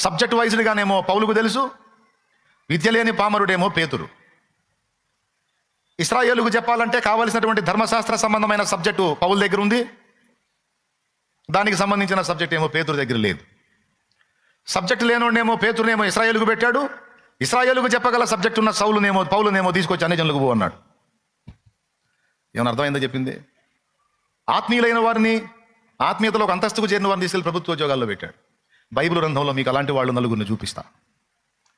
Subject వైజ్డ్గానేమో పౌలుకు తెలుసు, విద్య లేని పామరుడేమో పేతురు. ఇశ్రాయేలుకు చెప్పాలంటే కావలసినటువంటి ధర్మశాస్త్ర సంబంధమైన సబ్జెక్టు పౌలు దగ్గర ఉంది, దానికి సంబంధించిన సబ్జెక్ట్ ఏమో పేతురు దగ్గర లేదు. సబ్జెక్ట్ లేనోడేమో పేతురునేమో ఇశ్రాయేలుకు పెట్టాడు, ఇశ్రాయేలుకు చెప్పగల సబ్జెక్ట్ ఉన్న పౌలునేమో తీసుకొచ్చి అన్ని జనులకు పో అన్నాడు. ఏమన్నా అర్థమైందో చెప్పింది. ఆత్మీయులైన వారిని, ఆత్మీయతలో ఒక అంతస్తుకు చేరిన వారిని తీసుకెళ్ళి ప్రభుత్వ ఉద్యోగాల్లో పెట్టాడు. బైబిల్ గ్రంథంలో మీకు అలాంటి వాళ్ళు నలుగురిని చూపిస్తా.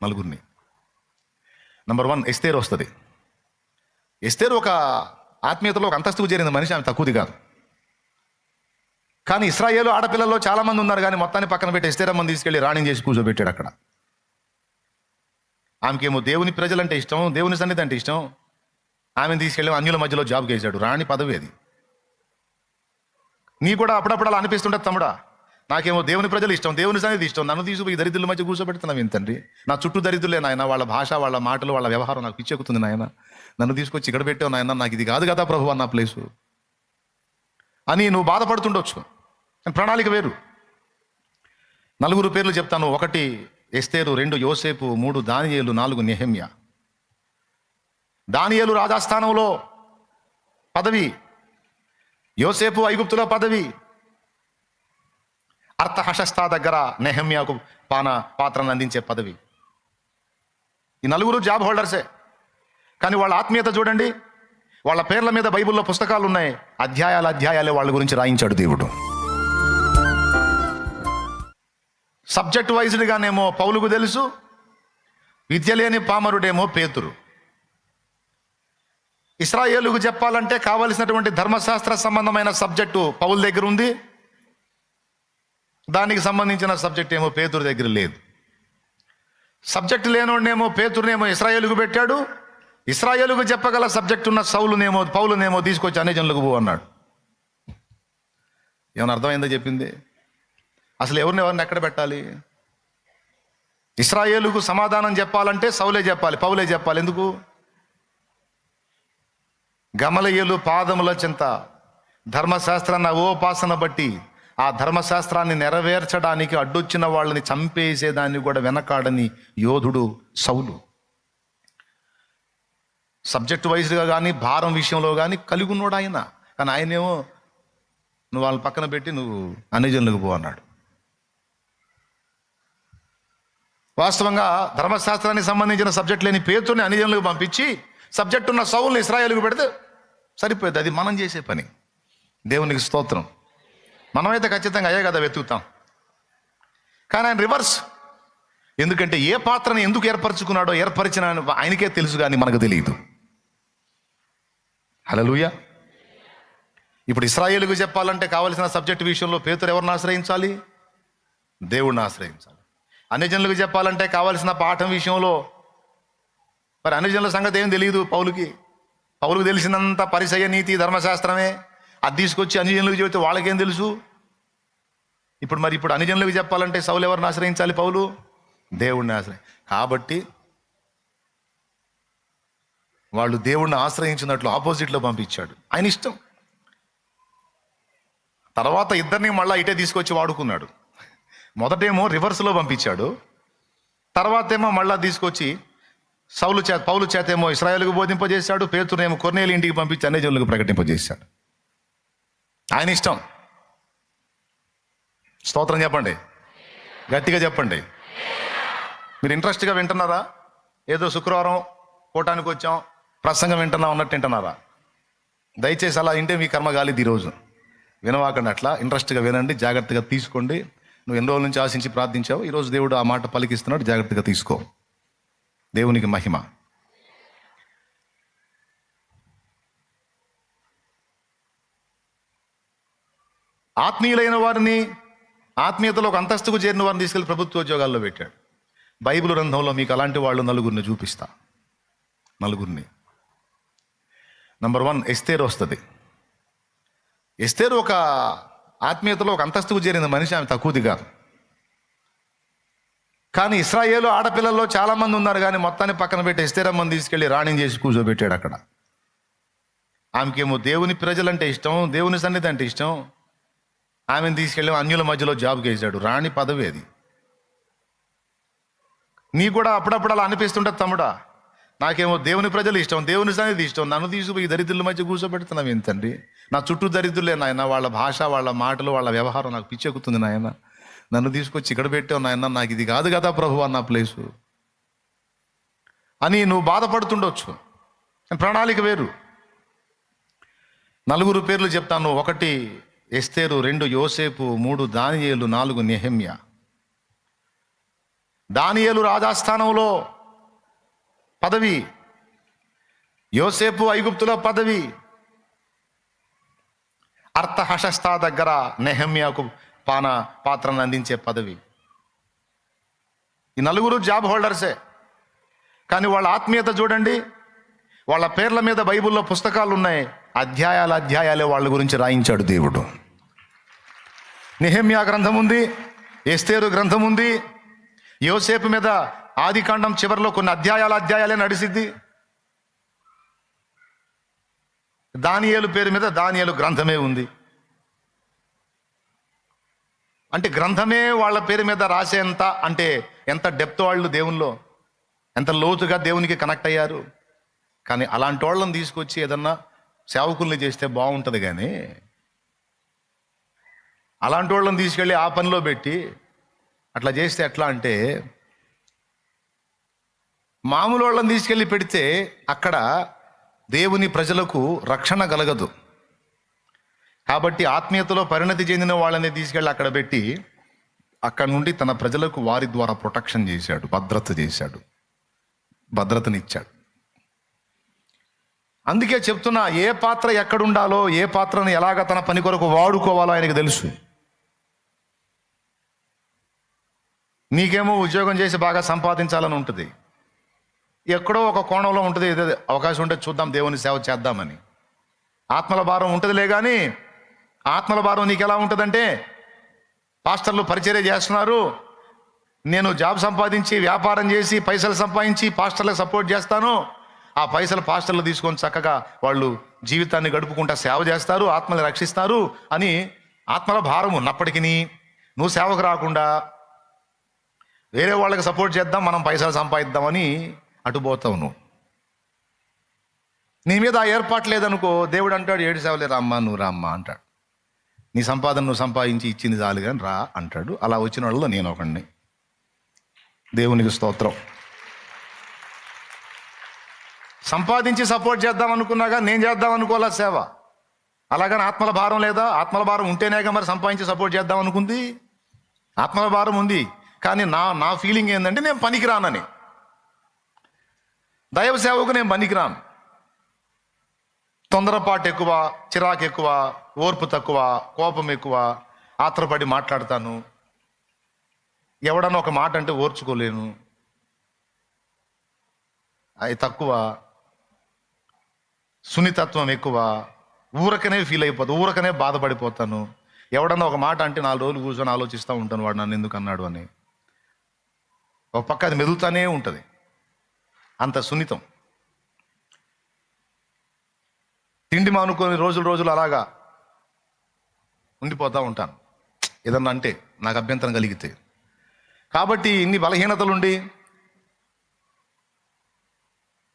నలుగురిని. నంబర్ 1 ఎస్తేరు వస్తుంది. ఎస్తేరు ఒక ఆత్మీయతలో ఒక అంతస్తుకు చేరిన మనిషి, ఆమె తక్కువది కాదు. కానీ ఇశ్రాయేలు ఆడపిల్లల్లో చాలామంది ఉన్నారు, కానీ మొత్తాన్ని పక్కన పెట్టి ఎస్తేరమ్మని తీసుకెళ్ళి రాణి చేసి కూర్చోబెట్టాడు అక్కడ. ఆమెకేమో దేవుని ప్రజలంటే ఇష్టం, దేవుని సన్నిధి అంటే ఇష్టం. ఆమెను తీసుకెళ్ళి అన్యుల మధ్యలో జాబ్కి వేసాడు. రాణి పదవి అది. నీ కూడా అప్పుడప్పుడు అలా అనిపిస్తుంటుంది, తమ్ముడా, నాకేమో దేవుని ప్రజలు ఇష్టం, దేవుని సన్నిధి ఇష్టం, నన్ను తీసుకుపోయి దరిద్రుల మధ్య కూర్చోబెడుతున్నావు ఏంటండి? నా చుట్టూ దరిద్రులే నాయన, వాళ్ళ భాష, వాళ్ళ మాటలు, వాళ్ళ వ్యవహారం నాకు పిచ్చెక్కుతుంది నాయన, నన్ను తీసుకొచ్చి ఇక్కడ పెట్టావు నాయన, నాకు ఇది కాదు కదా ప్రభు అన్న ప్లేసు అని నువ్వు బాధపడుతుండొచ్చు. ప్రణాళిక వేరు. 4 పేర్లు చెప్తాను. 1 ఎస్తేరు, 2 యోసేపు, 3 దానియేలు, 4 నెహెమ్యా. దానియేలు రాజాస్థానంలో పదవి, యోసేపు ఐగుప్తులో పదవి, అర్థహశస్తా దగ్గర నెహెమ్యాకు పాత్రను అందించే పదవి. ఈ 4 జాబ్ హోల్డర్సే. కానీ వాళ్ళ ఆత్మీయత చూడండి. వాళ్ళ పేర్ల మీద బైబిల్లో పుస్తకాలు ఉన్నాయి, అధ్యాయాలే వాళ్ళ గురించి రాయించాడు దేవుడు. సబ్జెక్ట్ వైజ్డ్గానేమో పౌలుకు తెలుసు, విద్య లేని పామరుడేమో పేతురు. ఇశ్రాయేలుకు చెప్పాలంటే కావలసినటువంటి ధర్మశాస్త్ర సంబంధమైన సబ్జెక్టు పౌలు దగ్గర ఉంది, దానికి సంబంధించిన సబ్జెక్ట్ ఏమో పేతురు దగ్గర లేదు. సబ్జెక్ట్ లేనోడేమో పేతురునేమో ఇశ్రాయేలుకు పెట్టాడు, ఇశ్రాయేలుకు చెప్పగల సబ్జెక్ట్ ఉన్న పౌలునేమో తీసుకొచ్చి అన్ని జనులకు పో అన్నాడు. ఏమైనా అర్థమైందో చెప్పింది. అసలు ఎవరిని ఎక్కడ పెట్టాలి? ఇశ్రాయేలుకు సమాధానం చెప్పాలంటే సౌలే చెప్పాలి, పౌలే చెప్పాలి. ఎందుకు? గమలీయేలు పాదముల చెంత ధర్మశాస్త్రాన్ని అవోపాసన బట్టి ఆ ధర్మశాస్త్రాన్ని నెరవేర్చడానికి అడ్డొచ్చిన వాళ్ళని చంపేసేదాన్ని కూడా వెనకాడని యోధుడు సౌలు. సబ్జెక్ట్ వైజ్గా కానీ భారం విషయంలో కానీ కలిగి ఉన్నాడు ఆయన. కానీ ఆయనేమో నువ్వు వాళ్ళని పక్కన పెట్టి నువ్వు అన్ని జనులకు పో అన్నాడు. వాస్తవంగా ధర్మశాస్త్రానికి సంబంధించిన సబ్జెక్ట్ లేని పేతుర్ని అన్ని జనులకు పంపించి సబ్జెక్ట్ ఉన్న సౌల్ని ఇశ్రాయేలుకు పెడితే సరిపోయేది. అది మనం చేసే పని. దేవునికి స్తోత్రం. మనమైతే ఖచ్చితంగా అయ్యే కదా వెతుకుతాం. కానీ ఆయన రివర్స్. ఎందుకంటే ఏ పాత్రను ఎందుకు ఏర్పరచుకున్నాడో ఏర్పరిచిన ఆయనకే తెలుసు, కానీ మనకు తెలియదు. హల్లెలూయా. ఇప్పుడు ఇశ్రాయేలుకు చెప్పాలంటే కావలసిన సబ్జెక్ట్ విషయంలో పేతురు ఎవరిని ఆశ్రయించాలి? దేవుడిని ఆశ్రయించాలి. అన్ని జనులకు చెప్పాలంటే కావలసిన పాఠం విషయంలో మరి అన్ని జనుల సంగతి ఏం తెలియదు పౌలుకు తెలిసినంత పరిసయ్య నీతి ధర్మశాస్త్రమే. అది తీసుకొచ్చి అన్ని జనులకు చెబితే వాళ్ళకేం తెలుసు? ఇప్పుడు అన్ని జనులకు చెప్పాలంటే సౌలు ఎవరిని ఆశ్రయించాలి? పౌలు దేవుడిని కాబట్టి వాళ్ళు దేవుడిని ఆశ్రయించినట్లు ఆపోజిట్లో పంపించాడు. ఆయన ఇష్టం. తర్వాత ఇద్దరిని మళ్ళీ ఇటే తీసుకొచ్చి వాడుకున్నాడు. మొదటేమో రివర్స్లో పంపించాడు, తర్వాత ఏమో మళ్ళా తీసుకొచ్చి పౌలు చేతేమో ఇశ్రాయేలుకు బోధింపజేశాడు, పేతురునేమో కొర్నేలి ఇంటికి పంపించి అన్ని జనులకు ప్రకటింపజేశాడు. ఆయన ఇష్టం. స్తోత్రం చెప్పండి, గట్టిగా చెప్పండి. మీరు ఇంట్రెస్ట్గా వింటున్నారా? ఏదో శుక్రవారం కూటానికి వచ్చాం, ప్రసంగం వింటున్నాం అన్నట్టు వింటున్నారా? దయచేసి అలా వింటే మీ కర్మ కాలేదు. ఈరోజు వినవాకండి. అట్లా ఇంట్రెస్ట్గా వినండి, జాగ్రత్తగా తీసుకోండి. నువ్వు ఎన్ని రోజుల నుంచి ఆశించి ప్రార్థించావు, ఈరోజు దేవుడు ఆ మాట పలికిస్తున్నాడు, జాగ్రత్తగా తీసుకో. దేవునికి మహిమ. ఆత్మీయులైన వారిని, ఆత్మీయతలో ఒక అంతస్తుకు చేరిన వారిని తీసుకెళ్ళి ప్రభుత్వ ఉద్యోగాల్లో పెట్టాడు. బైబిల్ గ్రంథంలో మీకు అలాంటి వాళ్ళు నలుగురిని చూపిస్తా. నలుగురిని. నంబర్ 1 ఎస్తేరు వస్తుంది. ఎస్తేరు ఒక ఆత్మీయతలో ఒక అంతస్తుకు చేరిన మనిషి, ఆమె తక్కువది కాదు. కానీ ఇశ్రాయేలు ఆడపిల్లల్లో చాలామంది ఉన్నారు, కానీ మొత్తాన్ని పక్కన పెట్టి ఎస్తేరమ్మని తీసుకెళ్ళి రాణి చేసి కూర్చోబెట్టాడు అక్కడ. ఆమెకేమో దేవుని ప్రజలంటే ఇష్టం, దేవుని సన్నిధి అంటే ఇష్టం. ఆమెను తీసుకెళ్ళి అన్యుల మధ్యలో జాబ్కి వేసాడు. రాణి పదవి అది. నీకు కూడా అప్పుడప్పుడు అలా అనిపిస్తుంటుంది, తమ్ముడా నాకేమో దేవుని ప్రజలు ఇష్టం, దేవుని సన్నిధి ఇష్టం, నన్ను తీసుకుపోయి దరిద్రుల మధ్య కూర్చోబెడుతున్నావు ఏంటండి? నా చుట్టూ దరిద్రులే నాయన, వాళ్ళ భాష, వాళ్ళ మాటలు, వాళ్ళ వ్యవహారం నాకు పిచ్చెక్కుతుంది నాయన. నన్ను తీసుకొచ్చి ఇక్కడ పెట్టావు నాయన, నాకు ఇది కాదు కదా ప్రభు అన్న ప్లేసు అని నువ్వు బాధపడుతుండొచ్చు. ప్రణాళిక వేరు. 4 పేర్లు చెప్తాను. 1 ఎస్తేరు, 2 యోసేపు, 3 దానియేలు, 4 నెహెమ్యా. దానియేలు రాజాస్థానంలో పదవి, యోసేపు ఐగుప్తులో పదవి, అర్తహషస్తా దగ్గర నెహెమ్యాకు పాత్రను అందించే పదవి. ఈ 4 జాబ్ హోల్డర్సే. కానీ వాళ్ళ ఆత్మీయత చూడండి. వాళ్ళ పేర్ల మీద బైబిల్లో పుస్తకాలు ఉన్నాయి, అధ్యాయాలే వాళ్ళ గురించి రాయించాడు దేవుడు. నెహెమ్యా గ్రంథం ఉంది, ఎస్తేరు గ్రంథం ఉంది. యోసేపు మీద ఆదికాండం చివరిలో కొన్ని అధ్యాయాలే నడిసిద్ది. దానియేలు పేరు మీద దానియేలు గ్రంథమే ఉంది. అంటే గ్రంథమే వాళ్ళ పేరు మీద రాసేంత, అంటే ఎంత డెప్త్ వాళ్ళు దేవునిలో, ఎంత లోతుగా దేవునికి కనెక్ట్ అయ్యారు. కానీ అలాంటి వాళ్ళని తీసుకొచ్చి ఏదన్నా సేవకుల్ని చేస్తే బాగుంటుంది. కానీ అలాంటి వాళ్ళని తీసుకెళ్ళి ఆ పనిలో పెట్టి అట్లా చేస్తే ఎట్లా అంటే, మామూలు వాళ్ళని తీసుకెళ్ళి పెడితే అక్కడ దేవుని ప్రజలకు రక్షణ కలగదు. కాబట్టి ఆత్మీయతలో పరిణతి చెందిన వాళ్ళని తీసుకెళ్ళి అక్కడ పెట్టి అక్కడ నుండి తన ప్రజలకు వారి ద్వారా ప్రొటెక్షన్ చేశాడు, భద్రతనిచ్చాడు. అందుకే చెప్తున్నా, ఏ పాత్ర ఎక్కడుండాలో, ఏ పాత్రను ఎలాగ తన పని కొరకు వాడుకోవాలో ఆయనకు తెలుసు. నీకేమో ఉద్యోగం చేసి బాగా సంపాదించాలని ఉంటుంది, ఎక్కడో ఒక కోణంలో ఉంటుంది, ఏదో అవకాశం ఉంటే చూద్దాం, దేవుని సేవ చేద్దామని. ఆత్మల భారం ఉంటుందిలే. కానీ ఆత్మల భారం నీకు ఎలా ఉంటుందంటే, పాస్టర్లు పరిచర్య చేస్తున్నారు, నేను జాబ్ సంపాదించి వ్యాపారం చేసి పైసలు సంపాదించి పాస్టర్లకు సపోర్ట్ చేస్తాను, ఆ పైసలు పాస్టర్లు తీసుకొని చక్కగా వాళ్ళు జీవితాన్ని గడుపుకుంటా సేవ చేస్తారు, ఆత్మని రక్షిస్తారు అని ఆత్మల భారం ఉన్నప్పటికీ నువ్వు సేవకు రాకుండా వేరే వాళ్ళకి సపోర్ట్ చేద్దాం, మనం పైసలు సంపాదిద్దామని అటుపోతావు. నీ మీద ఆ ఏర్పాటు లేదనుకో, దేవుడు అంటాడు, 7 సేవలే రామ్మా, నువ్వు రామ్మా అంటాడు. నీ సంపాదన నువ్వు సంపాదించి ఇచ్చింది చాలు కానీ రా అంటాడు. అలా వచ్చిన వాళ్ళలో నేను ఒకడిని. దేవునికి స్తోత్రం. సంపాదించి సపోర్ట్ చేద్దాం అనుకున్నాగా నేను చేద్దాం అనుకోవాలా సేవ. అలాగని ఆత్మల భారం లేదా? ఆత్మల భారం ఉంటేనేగా మరి సంపాదించి సపోర్ట్ చేద్దాం అనుకుంది. ఆత్మల భారం ఉంది, కానీ నా ఫీలింగ్ ఏంటంటే నేను పనికిరానని. దైవ సేవకు నేను పనికిరాను. తొందరపాటు ఎక్కువ, చిరాకు ఎక్కువ, ఓర్పు తక్కువ, కోపం ఎక్కువ, ఆత్రపడి మాట్లాడతాను, ఎవడన్నా ఒక మాట అంటే ఓర్చుకోలేను, అది తక్కువ, సున్నితత్వం ఎక్కువ, ఊరకనే ఫీల్ అయిపోతాను, ఊరకనే బాధపడిపోతాను. ఎవడన్నా ఒక మాట అంటే 4 రోజులు కూర్చొని ఆలోచిస్తూ ఉంటాను, వాడు నన్ను ఎందుకు అన్నాడు అని. ఒక పక్క అది మెదులుతానే ఉంటుంది, అంత సున్నితం. తిండి మానుకొని రోజులు అలాగా ఉండిపోతూ ఉంటాను, ఏదన్నా అంటే నాకు అభ్యంతరం కలిగితే. కాబట్టి ఇన్ని బలహీనతలుండి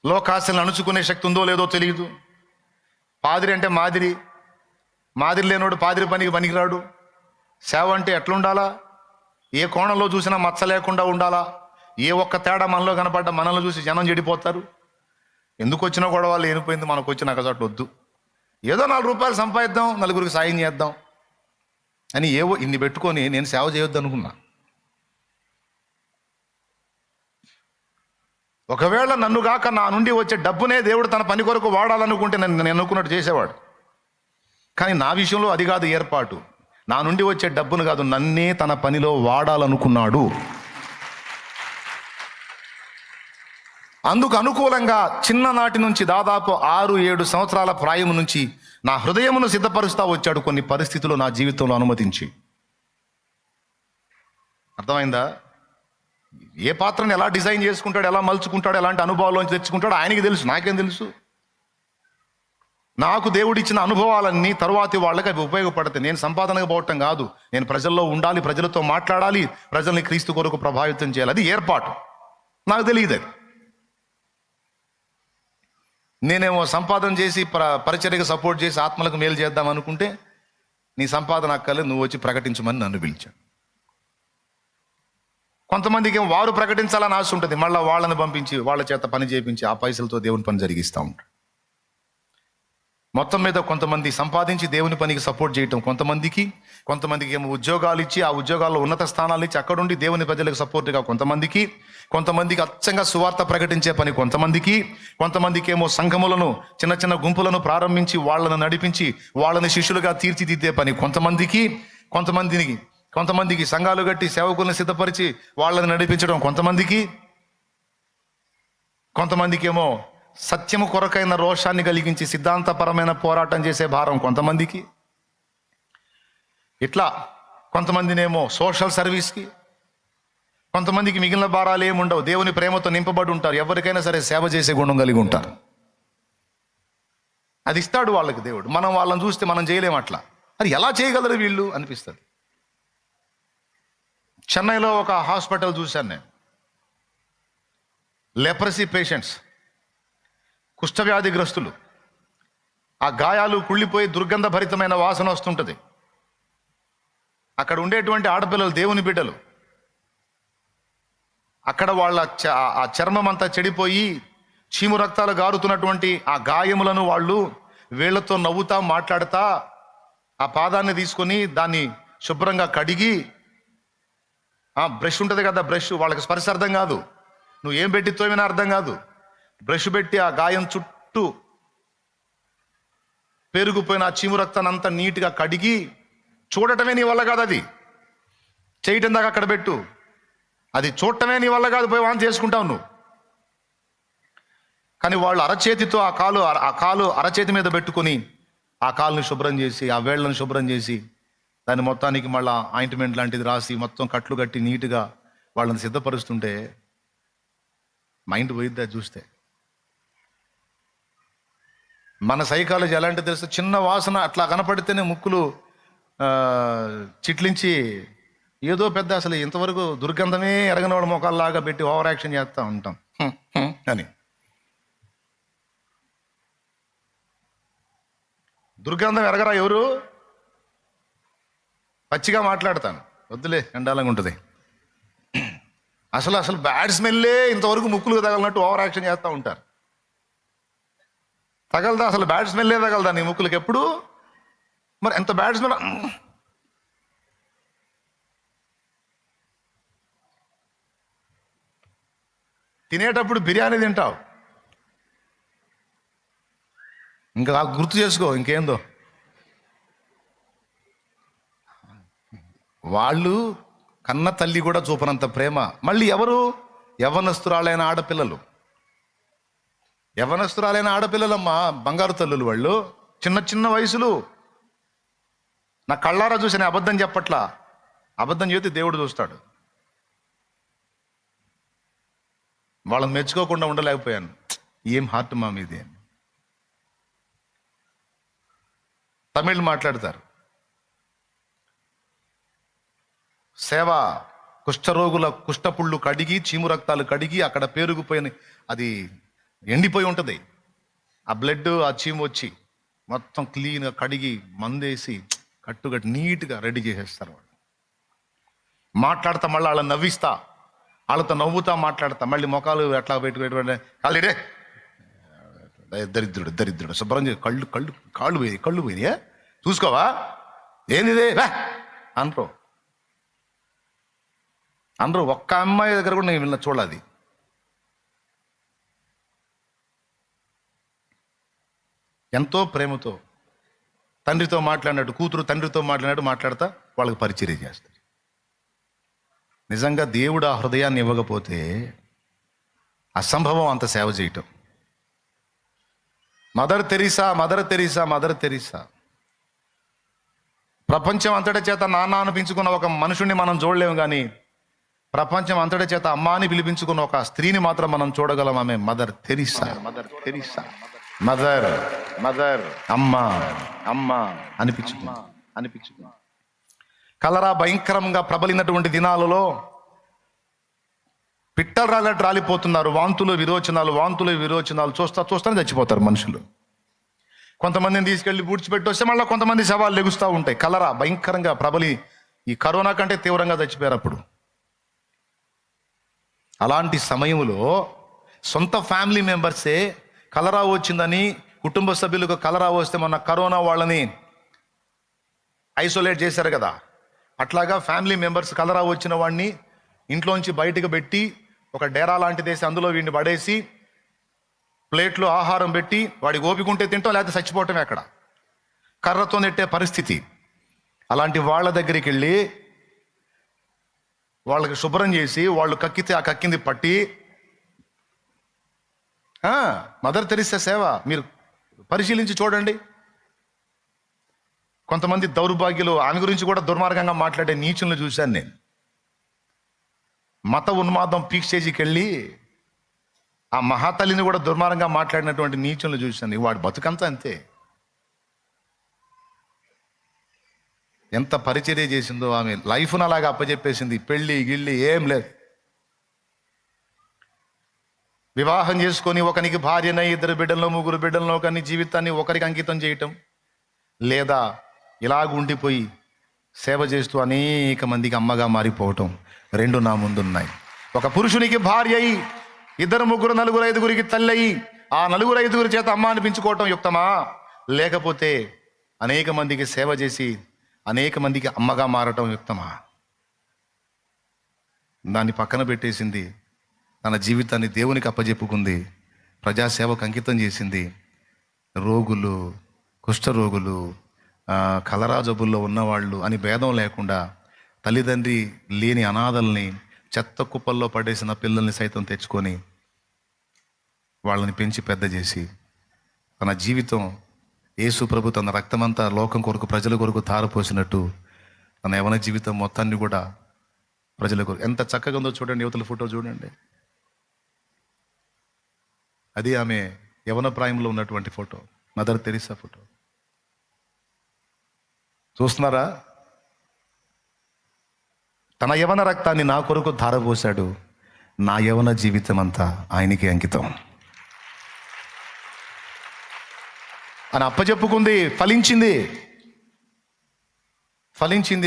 లోకాశలను అణుచుకునే శక్తి ఉందో లేదో తెలియదు. పాదిరి అంటే మాదిరి లేనోడు పాదిరి పనికి పనికిరాడు. సేవ అంటే ఎట్లుండాలా? ఏ కోణంలో చూసినా మచ్చ లేకుండా ఉండాలా. ఏ ఒక్క తేడా మనలో కనపడ్డా మనల్ని చూసి జనం చెడిపోతారు. ఎందుకు వచ్చినా కూడా వాళ్ళు ఏనిపోయింది, మనకు వచ్చిన ఒకచోట వద్దు, ఏదో 4 రూపాయలు సంపాదిద్దాం, నలుగురికి సాయం చేద్దాం అని ఏవో ఇన్ని పెట్టుకొని నేను సేవ చేయొద్దు అనుకున్నా. ఒకవేళ నన్ను కాక నా నుండి వచ్చే డబ్బునే దేవుడు తన పని కొరకు వాడాలనుకుంటే నేను అనుకున్నట్టు చేసేవాడు. కానీ నా విషయంలో అది కాదు ఏర్పాటు. నా నుండి వచ్చే డబ్బును కాదు, నన్నే తన పనిలో వాడాలనుకున్నాడు. అందుకు అనుకూలంగా చిన్ననాటి నుంచి దాదాపు 6-7 సంవత్సరాల ప్రాయం నుంచి నా హృదయమును సిద్ధపరుస్తూ వచ్చాడు, కొన్ని పరిస్థితులు నా జీవితంలో అనుమతించి. అర్థమైందా? ఏ పాత్రను ఎలా డిజైన్ చేసుకుంటాడు, ఎలా మలుచుకుంటాడు, ఎలాంటి అనుభవాల్లోంచి తెచ్చుకుంటాడు ఆయనకి తెలుసు, నాకేం తెలుసు. నాకు దేవుడిచ్చిన అనుభవాలన్నీ తరువాతి వాళ్ళకి అవి ఉపయోగపడతాయి. నేను సంపాదనగా పోవటం కాదు, నేను ప్రజల్లో ఉండాలి, ప్రజలతో మాట్లాడాలి, ప్రజల్ని క్రీస్తు కొరకు ప్రభావితం చేయాలి. అది ఏర్పాటు. నాకు తెలియదు. అది నేనేమో సంపాదన చేసి పరిచర్యకు సపోర్ట్ చేసి ఆత్మలకు మేలు చేద్దాం అనుకుంటే నీ సంపాదన అక్కర్లేదు, నువ్వు వచ్చి ప్రకటించమని నన్ను పిలిచాడు. కొంతమందికి ఏమో వారు ప్రకటించాలని ఆశ ఉంటుంది, మళ్ళీ వాళ్ళని పంపించి వాళ్ళ చేత పని చేయించి ఆ పైసలతో దేవుని పని జరిగిస్తూ ఉంటాడు. మొత్తం మీద కొంతమంది సంపాదించి దేవుని పనికి సపోర్ట్ చేయటం, కొంతమందికి ఏమో ఉద్యోగాలు ఇచ్చి ఆ ఉద్యోగాల్లో ఉన్నత స్థానాలు ఇచ్చి అక్కడుండి దేవుని ప్రజలకు సపోర్ట్గా కొంతమందికి అచ్చంగా సువార్త ప్రకటించే పని కొంతమందికి ఏమో సంఘములను చిన్న చిన్న గుంపులను ప్రారంభించి వాళ్ళను నడిపించి వాళ్ళని శిష్యులుగా తీర్చిదిద్దే పని కొంతమందికి సంఘాలు కట్టి సేవకులను సిద్ధపరిచి వాళ్ళని నడిపించడం కొంతమందికి ఏమో సత్యము కొరకైన రోషాన్ని కలిగించి సిద్ధాంతపరమైన పోరాటం చేసే భారం కొంతమందికి. ఇట్లా కొంతమందినేమో సోషల్ సర్వీస్కి, కొంతమందికి మిగిలిన భారాలు ఏముండవు, దేవుని ప్రేమతో నింపబడి ఉంటారు, ఎవరికైనా సరే సేవ చేసే గుణం కలిగి ఉంటారు. అది ఇస్తాడు వాళ్ళకి దేవుడు. మనం వాళ్ళని చూస్తే మనం చేయలేం. అట్లా అది ఎలా చేయగలరు వీళ్ళు అనిపిస్తుంది. చెన్నైలో ఒక హాస్పిటల్ చూశాను నేను. లెప్రసీ పేషెంట్స్, కుష్ఠవ్యాధిగ్రస్తులు, ఆ గాయాలు కుళ్ళిపోయి దుర్గంధభరితమైన వాసన వస్తుంటుంది. అక్కడ ఉండేటువంటి ఆడపిల్లలు దేవుని బిడ్డలు, అక్కడ వాళ్ళ ఆ చర్మం అంతా చెడిపోయి చీము రక్తాలు గారుతున్నటువంటి ఆ గాయములను వాళ్ళు వీళ్లతో నవ్వుతా మాట్లాడుతా ఆ పాదాన్ని తీసుకొని దాన్ని శుభ్రంగా కడిగి, ఆ బ్రష్ ఉంటుంది కదా, బ్రష్ వాళ్ళకి స్పర్శ అర్థం కాదు, నువ్వు ఏం పెట్టి తోమినా అర్థం కాదు, బ్రష్ పెట్టి ఆ గాయం చుట్టూ పెరుగుపోయిన ఆ చీము రక్తాన్ని అంతా నీట్గా కడిగి, చూడటమే నీ వల్ల కాదు, అది చేయటం దాకా అక్కడ పెట్టు, అది చూడటమే నీ వల్ల కాదు, పోయి వాంతి చేసుకుంటావు నువ్వు. కానీ వాళ్ళు అరచేతితో ఆ కాలు అరచేతి మీద పెట్టుకొని ఆ కాలుని శుభ్రం చేసి ఆ వేళ్లను శుభ్రం చేసి దాన్ని మొత్తానికి మళ్ళీ ఆయింట్మెంట్ లాంటిది రాసి మొత్తం కట్లు కట్టి నీట్గా వాళ్ళని సిద్ధపరుస్తుంటే మైండ్ పోయిద్ది అది చూస్తే. మన సైకాలజీ ఎలాంటి తెలుసు, చిన్న వాసన అట్లా కనపడితేనే ముక్కులు చిట్లించి ఏదో పెద్ద అసలు ఇంతవరకు దుర్గంధమే ఎరగని వాళ్ళ మొక్కల్లాగా పెట్టి ఓవర్ యాక్షన్ చేస్తూ ఉంటాం అని. దుర్గంధం ఎరగరా ఎవరు? పచ్చిగా మాట్లాడతాను, వద్దులే ఎండాలంగా ఉంటుంది. అసలు బ్యాడ్ స్మెల్లే ఇంతవరకు ముక్కులు తగలనట్టు ఓవర్ యాక్షన్ చేస్తూ ఉంటారు. తగలదా? అసలు బ్యాడ్ స్మెల్లే తగలదా నీ ముక్కులకి ఎప్పుడు? మరి ఎంత బ్యాడ్ స్మెల్. తినేటప్పుడు బిర్యానీ తింటావు, ఇంకా గుర్తు చేసుకో ఇంకేందో. వాళ్ళు కన్న తల్లి కూడా చూపనంత ప్రేమ. మళ్ళీ ఎవరు? యవ్వనస్తురాలైన ఆడపిల్లలమ్మా, బంగారు తల్లులు వాళ్ళు. చిన్న వయసులు. నా కళ్ళారా చూసి నేను అబద్ధం చెప్పట్లా, అబద్ధం చేస్తే దేవుడు చూస్తాడు. వాళ్ళని మెచ్చుకోకుండా ఉండలేకపోయాను. ఏం హార్ట్ మా మీది. తమిళ్ మాట్లాడతారు. సేవ కుష్ఠరోగుల కుష్ఠపుళ్ళు కడిగి చీము రక్తాలు కడిగి అక్కడ పేరుకుపోయిన అది ఎండిపోయి ఉంటుంది, ఆ బ్లడ్ ఆ చీము వచ్చి మొత్తం క్లీన్గా కడిగి మందేసి కట్టుకట్టి నీట్గా రెడీ చేసేస్తారు. వాళ్ళు మాట్లాడతా, మళ్ళీ వాళ్ళని నవ్విస్తా, వాళ్ళతో నవ్వుతా మాట్లాడతా, మళ్ళీ మొఖాలు ఎట్లా పెట్టుకుంటే కాళ్ళే దరిద్రుడు శుభ్రం చేసి కళ్ళు పోయి చూసుకోవా ఏందిదే అనరు. ఒక్క అమ్మాయి దగ్గర కూడా నేను చూడాలి. ఎంతో ప్రేమతో తండ్రితో మాట్లాడినట్టు, కూతురు తండ్రితో మాట్లాడతా వాళ్ళకి పరిచర్య చేస్తారు. నిజంగా దేవుడు ఆ హృదయాన్ని ఇవ్వకపోతే అసంభవం అంత సేవ చేయటం. మదర్ తెరీసా ప్రపంచం అంతటి చేత నాన్న అనిపించుకున్న ఒక మనుషుణ్ణి మనం చూడలేము, కానీ ప్రపంచం అంతటి చేత అమ్మ అని పిలిపించుకున్న ఒక స్త్రీని మాత్రం మనం చూడగలం. ఆమె మదర్ తెరీసా. మదర్ అమ్మ అనిపించుకున్నా. కలరా భయంకరంగా ప్రబలినటువంటి దినాలలో పిట్టలు రాలట్టు రాలిపోతున్నారు. వాంతులు విరోచనాలు చూస్తానే చచ్చిపోతారు మనుషులు. కొంతమందిని తీసుకెళ్ళి పూడ్చిపెట్టి వస్తే మళ్ళీ కొంతమంది శవాలు లెగుస్తూ ఉంటాయి. కలరా భయంకరంగా ప్రబలి ఈ కరోనా కంటే తీవ్రంగా చచ్చిపోయారు అప్పుడు. అలాంటి సమయంలో సొంత ఫ్యామిలీ మెంబర్సే కలరా వచ్చిందని, కుటుంబ సభ్యులకు కలరా వస్తే మొన్న కరోనా వాళ్ళని ఐసోలేట్ చేశారు కదా, అట్లాగా ఫ్యామిలీ మెంబర్స్ కలరా వచ్చిన వాడిని ఇంట్లోంచి బయటకు పెట్టి ఒక డేరా లాంటిది వేసి అందులో వీడిని పడేసి ప్లేట్లో ఆహారం పెట్టి వాడికి ఓపిక ఉంటే తింటాం, లేకపోతే చచ్చిపోవటమే అక్కడ. కర్రతో నెట్టే పరిస్థితి. అలాంటి వాళ్ళ దగ్గరికి వెళ్ళి వాళ్ళకి శుభ్రం చేసి వాళ్ళు కక్కితే ఆ కక్కింది పట్టి మదర్ తెరిసా సేవ మీరు పరిశీలించి చూడండి. కొంతమంది దౌర్భాగ్యులు ఆమె గురించి కూడా దుర్మార్గంగా మాట్లాడే నీచులను చూశాను నేను. మత ఉన్మాదం పీక్ స్టేజ్కి వెళ్ళి ఆ మహాతల్లిని కూడా దుర్మార్గంగా మాట్లాడినటువంటి నీచులను చూశాను. వాడి బతుకంతా అంతే. ఎంత పరిచర్య చేసిందో ఆమె, లైఫ్ను అలాగా అప్పచెప్పేసింది. పెళ్ళి గిళ్ళి ఏం లేదు. వివాహం చేసుకొని ఒకనికి భార్యనై 2 బిడ్డలను 3 బిడ్డలను ఒకని జీవితాన్ని ఒకరికి అంకితం చేయటం, లేదా ఇలాగ ఉండిపోయి సేవ చేస్తూ అనేక మందికి అమ్మగా మారిపోవటం, 2 నా ముందున్నాయి. ఒక పురుషునికి భార్య అయి 2, 3, 4, 5 తల్లి అయి ఆ 4, 5 చేత అమ్మ అనిపించుకోవటం యుక్తమా? లేకపోతే అనేక మందికి సేవ చేసి అనేక మందికి అమ్మగా మారటం యుక్తమా? దాన్ని పక్కన పెట్టేసింది. తన జీవితాన్ని దేవునికి అప్పజెప్పుకుంది. ప్రజాసేవకు అంకితం చేసింది. రోగులు, కుష్ఠరోగులు, కలరా జబ్బుల్లో ఉన్నవాళ్ళు అని భేదం లేకుండా తల్లిదండ్రి లేని అనాథల్ని, చెత్త కుప్పల్లో పడేసిన పిల్లల్ని సైతం తెచ్చుకొని వాళ్ళని పెంచి పెద్ద చేసి తన జీవితం యేసు ప్రభు తన రక్తమంతా లోకం కొరకు ప్రజల కొరకు ధారపోసినట్టు తన యవన జీవితం మొత్తాన్ని కూడా ప్రజల కొరకు ఎంత చక్కగా ఉందో చూడండి. యువతల ఫోటో చూడండి. అది ఆమె యవన ప్రాయంలో ఉన్నటువంటి ఫోటో, మదర్ తెరిసా ఫోటో. చూస్తున్నారా? తన యవన రక్తాన్ని నా కొరకు ధారపోశాడు. నా యవన జీవితం అంతా ఆయనకి అంకితం అని అప్పచెప్పుకుంది. ఫలించింది.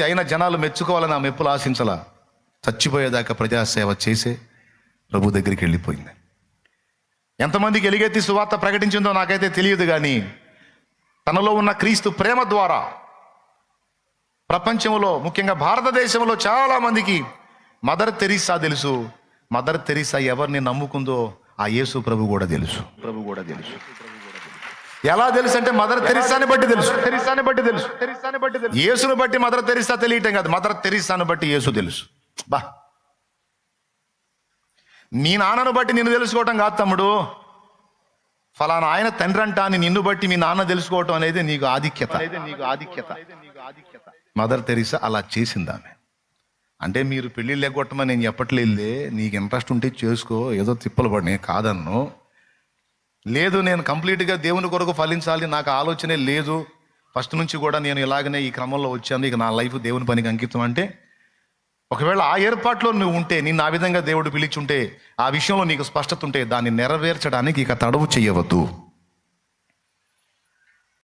అయినా జనాలు మెచ్చుకోవాలని ఆ మెప్పులు ఆశించాల. చచ్చిపోయేదాకా ప్రజాసేవ చేసే ప్రభు దగ్గరికి వెళ్ళిపోయింది. ఎంతమందికి ఎలుగెత్తి సువార్త ప్రకటించిందో నాకైతే తెలియదు, కానీ తనలో ఉన్న క్రీస్తు ప్రేమ ద్వారా ప్రపంచంలో, ముఖ్యంగా భారతదేశంలో చాలా మందికి మదర్ తెరిసా తెలుసు. మదర్ తెరిసా ఎవరిని నమ్ముకుందో ఆ యేసు ప్రభు కూడా తెలుసు. ఎలా తెలుసు అంటే మదర్ తెరిసాని బట్టి తెలుసు. యేసును బట్టి మదర్ తెరిసా తెలియటం కాదు, మదర్ తెరిసాను బట్టి యేసు తెలుసు. బా, నీ నాన్నను బట్టి నిన్ను తెలుసుకోవటం కాదు తమ్ముడు. ఫలానా ఆయన తండ్రి అంటా అని నిన్ను బట్టి మీ నాన్న తెలుసుకోవటం అనేది నీకు ఆధిక్యత. మదర్ తెరిసా అలా చేసింది ఆమె. అంటే మీరు పెళ్ళిళ్ళు ఎగ్గొట్టమని నేను చెప్పట్లేదులే, నీకు ఇంట్రెస్ట్ ఉంటే చేసుకో, ఏదో తిప్పలు పడి కాదన్ను. లేదు, నేను కంప్లీట్గా దేవుని కొరకు ఫలించాలి, నాకు ఆలోచనే లేదు, ఫస్ట్ నుంచి కూడా నేను ఇలాగనే ఈ క్రమంలో వచ్చాను, ఇక నా లైఫ్ దేవుని పనికి అంకితం అంటే, ఒకవేళ ఆ ఏర్పాట్లో నువ్వు ఉంటే, నిన్ను ఆ విధంగా దేవుడు పిలిచుంటే, ఆ విషయంలో నీకు స్పష్టత ఉంటే, దాన్ని నెరవేర్చడానికి ఇక తడవు చెయ్యవద్దు.